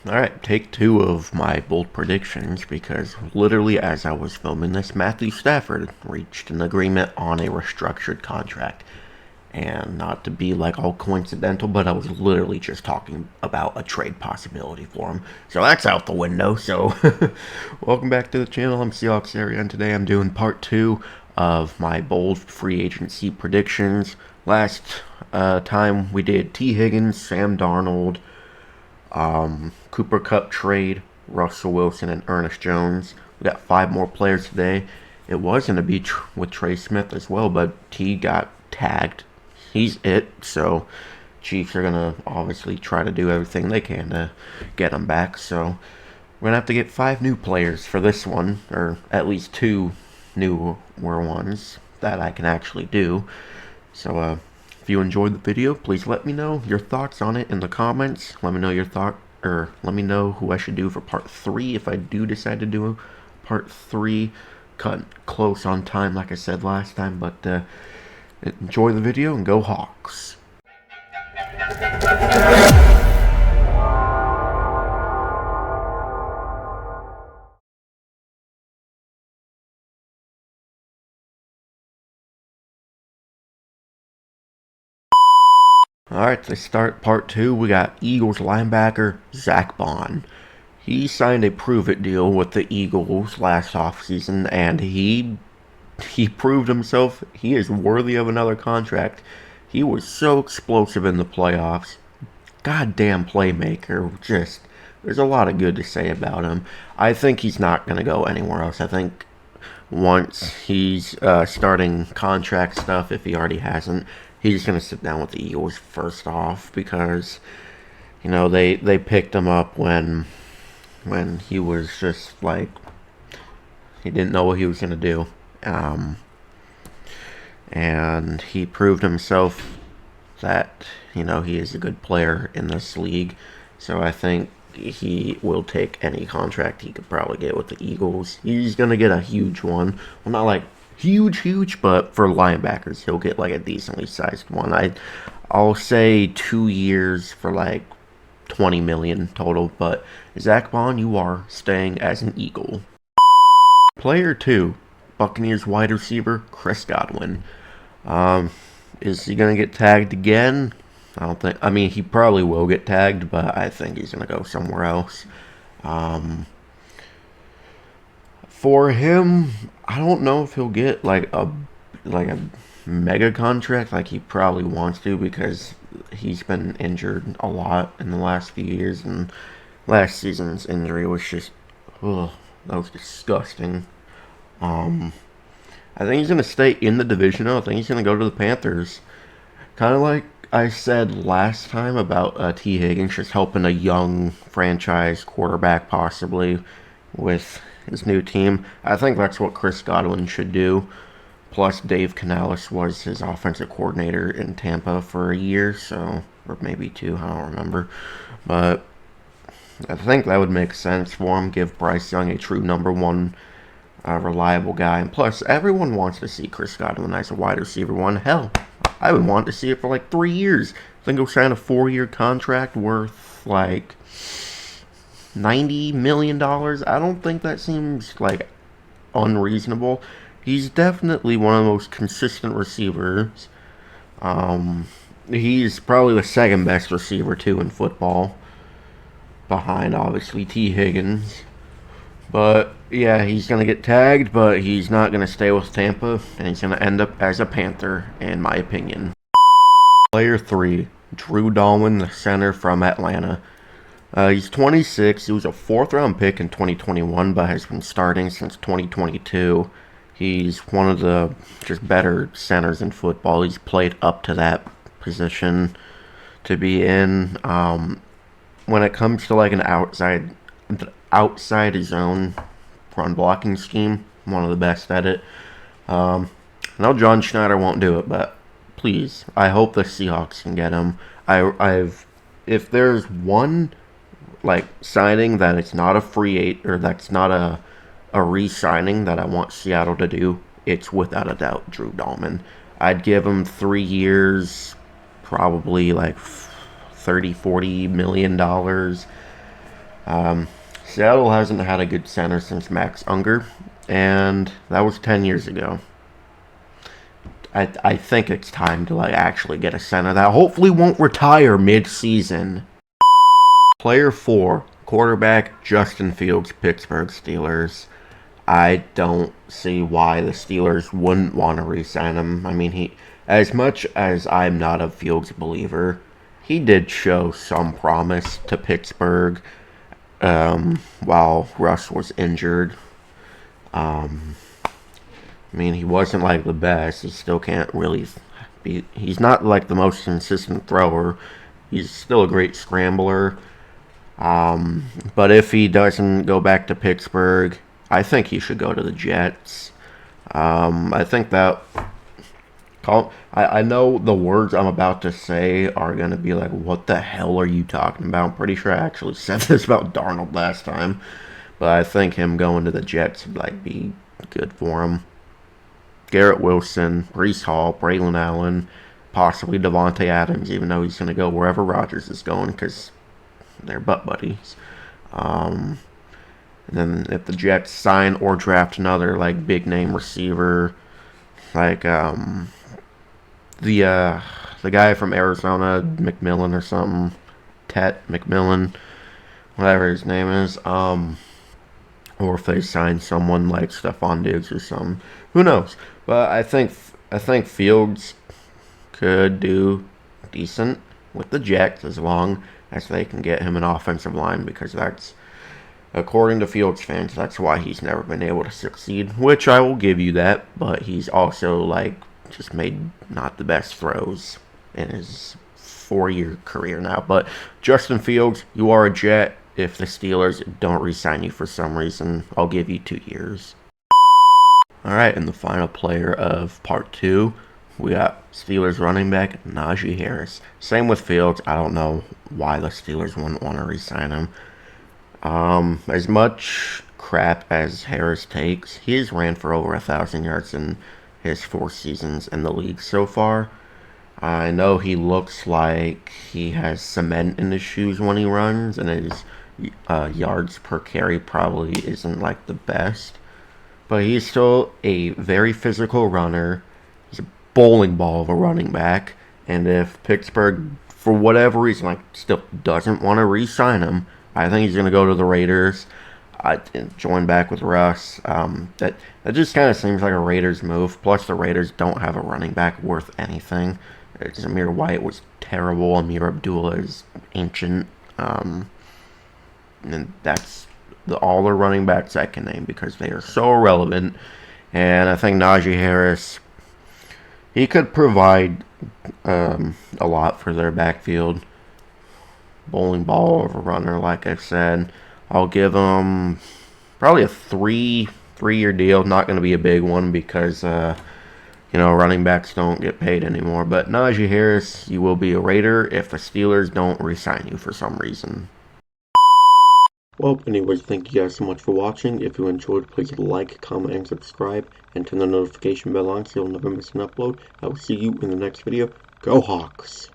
Alright, take two of my bold predictions because literally as I was filming this, Matthew Stafford reached an agreement on a restructured contract. And not to be like all coincidental, but I was literally just talking about a trade possibility for him. So that's out the window. So, welcome back to the channel. I'm Seahawks Area, and today I'm doing part two of my bold free agency predictions. Last time we did T. Higgins, Sam Darnold, Cooper Kupp trade, Russell Wilson, and Ernest Jones. We got five more players today. It was going to be with Trey Smith as well, but T got tagged. He's it, so Chiefs are going to obviously try to do everything they can to get him back. So we're going to have to get five new players for this one, or at least two newer ones that I can actually do. So, if you enjoyed the video, please let me know your thoughts on it in the comments. Let me know your thought, or let me know who I should do for part 3 if I do decide to do part 3. Cut close on time, like I said last time, but enjoy the video and go Hawks. Alright, to start part 2, we got Eagles linebacker Zack Baun. He signed a prove-it deal with the Eagles last offseason, and he proved himself. He is worthy of another contract. He was so explosive in the playoffs. Goddamn playmaker. Just, there's a lot of good to say about him. I think he's not going to go anywhere else. I think once he's starting contract stuff, if he already hasn't, he's going to sit down with the Eagles first off because, you know, they picked him up when he was just like, he didn't know what he was going to do. And he proved himself that, you know, he is a good player in this league. So I think he will take any contract he could probably get with the Eagles. He's going to get a huge one. Well, not like huge, but for linebackers, he'll get like a decently sized one. I'll say 2 years for like 20 million total, but Zack Baun, you are staying as an Eagle. Player 2, Buccaneers wide receiver Chris Godwin. Is he gonna get tagged again? I don't think. I mean, he probably will get tagged, but I think he's gonna go somewhere else. For him, I don't know if he'll get like a mega contract like he probably wants to because he's been injured a lot in the last few years, and last season's injury was just, ugh, that was disgusting. I think he's going to stay in the division. I think he's going to go to the Panthers. Kind of like I said last time about T. Higgins, just helping a young franchise quarterback possibly with his new team. I think that's what Chris Godwin should do. Plus, Dave Canales was his offensive coordinator in Tampa for a year, so, or maybe two, I don't remember. But I think that would make sense for him. Give Bryce Young a true number one reliable guy. And plus, everyone wants to see Chris Godwin as a wide receiver one. Hell, I would want to see it for like 3 years. I think he'll sign a 4-year contract worth like $90 million. I don't think that seems like unreasonable. He's definitely one of the most consistent receivers. He's probably the second best receiver too in football, behind obviously T. Higgins. But yeah, he's going to get tagged, but he's not going to stay with Tampa, and he's going to end up as a Panther, in my opinion. Player 3, Drew Dalman, the center from Atlanta. He's 26. He was a 4th-round pick in 2021, but has been starting since 2022. He's one of the just better centers in football. He's played up to that position to be in. When it comes to like an outside zone run blocking scheme, one of the best at it. I know John Schneider won't do it, but please, I hope the Seahawks can get him. If there's one like signing that it's not a free eight or that's not a re-signing that I want Seattle to do, it's without a doubt Drew Dalman. I'd give him 3 years, probably like $30-40 million. Seattle hasn't had a good center since Max Unger, and that was 10 years ago. I think it's time to like actually get a center that hopefully won't retire mid-season. Player 4, quarterback Justin Fields, Pittsburgh Steelers. I don't see why the Steelers wouldn't want to re-sign him. I mean, as much as I'm not a Fields believer, he did show some promise to Pittsburgh while Russ was injured. I mean, he wasn't like the best. He still can't really be. He's not like the most consistent thrower. He's still a great scrambler. But if he doesn't go back to Pittsburgh, I think he should go to the Jets. I think that. I know the words I'm about to say are going to be like, what the hell are you talking about? I'm pretty sure I actually said this about Darnold last time. But I think him going to the Jets would like be good for him. Garrett Wilson, Breece Hall, Braylon Allen, possibly Devontae Adams, even though he's going to go wherever Rodgers is going because they're butt buddies. And then if the Jets sign or draft another like big name receiver, like the guy from Arizona, McMillan or something, Tet McMillan, whatever his name is, or if they sign someone like Stephon Diggs or something, who knows? But I think Fields could do decent with the Jets as long as they can get him an offensive line, because that's, according to Fields fans, that's why he's never been able to succeed, which I will give you that, but he's also like just made not the best throws in his 4-year career now. But Justin Fields, you are a Jet. If the Steelers don't re-sign you for some reason, I'll give you 2 years. Alright, and the final player of part 2, we got Steelers running back Najee Harris. Same with Fields. I don't know why the Steelers wouldn't want to re-sign him. As much crap as Harris takes, he has ran for over 1,000 yards in his 4 seasons in the league so far. I know he looks like he has cement in his shoes when he runs, and his yards per carry probably isn't like the best. But he's still a very physical runner. He's a bowling ball of a running back. And if Pittsburgh, for whatever reason, like still doesn't want to re-sign him, I think he's going to go to the Raiders. Join back with Russ. That just kind of seems like a Raiders move. Plus, the Raiders don't have a running back worth anything. Zamir White was terrible. Amir Abdullah is ancient. And that's all the running backs I can name because they are so irrelevant. And I think Najee Harris, he could provide a lot for their backfield. Bowling ball of a runner, like I said. I'll give him probably a three-year deal. Not going to be a big one because running backs don't get paid anymore. But Najee Harris, you will be a Raider if the Steelers don't re-sign you for some reason. Well, anyways, thank you guys so much for watching. If you enjoyed, please like, comment, and subscribe, and turn the notification bell on so you'll never miss an upload. I will see you in the next video. Go Hawks!